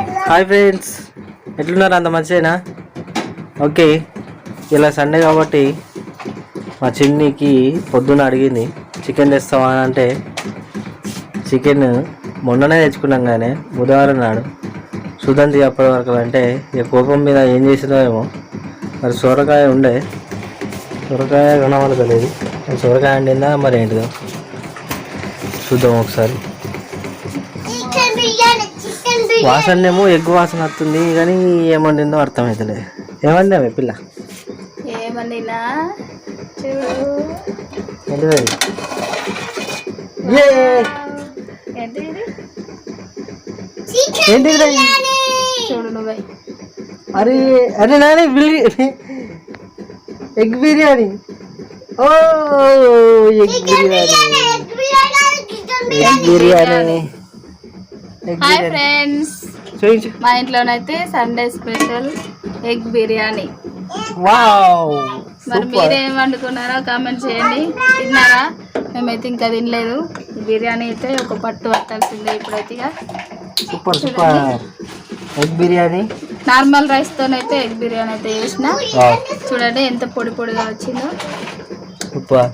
Hi friends, ఎట్లున్నారు? అంత మంచిదేనా? ఓకే, ఇలా సండే కాబట్టి మా చిన్నికి పొద్దున్న అడిగింది చికెన్ తెస్తావా అని. అంటే చికెన్ మొన్ననే తెచ్చుకున్నాం కానీ బుధవారం నాడు సుదంతి అప్పటి వరకు అంటే ఇక కోపం మీద ఏం చేసిందో ఏమో. మరి సొరకాయ ఉండే, సొరకాయ కనబడతలేదు. సొరకాయ వండిందా మరి ఏంటిదో చూద్దాం ఒకసారి. వాసన ఏమో ఎగ్ వాసన వస్తుంది కానీ ఏమండిందో అర్థమవుతలేదు. ఏమండి పిల్ల? ఏమండినా ఏంటిది? చూడు నువ్వే. అరే అరే నాని, ఎగ్ బిర్యానీ. ఓ egg biryani, egg biryani. Hi friends, మా ఇంట్లోనైతే Sunday special egg biryani. Wow! మరి మీరేం వండుకున్నారో కామెంట్ చేయండి. తిన్నారా? మేమైతే ఇంకా తినలేదు. బిర్యానీ అయితే ఒక పట్టు పట్టాల్సిందే ఇప్పుడైతే. ఇక super super egg biryani. Normal రైస్తోనైతే ఎగ్ బిర్యానీ అయితే చేసిన. చూడండి ఎంత పొడి పొడిగా వచ్చిందో. సూపర్.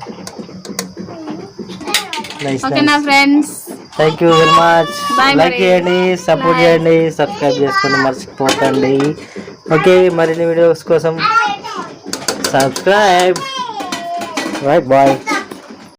ఓకేనా friends? Thank you very much. Like చేయండి, సపోర్ట్ చేయండి, సబ్స్క్రైబ్ చేసుకోండి మర్చిపోకండి. ఓకే, మరిన్ని వీడియోస్ కోసం సబ్స్క్రైబ్. Bye bye.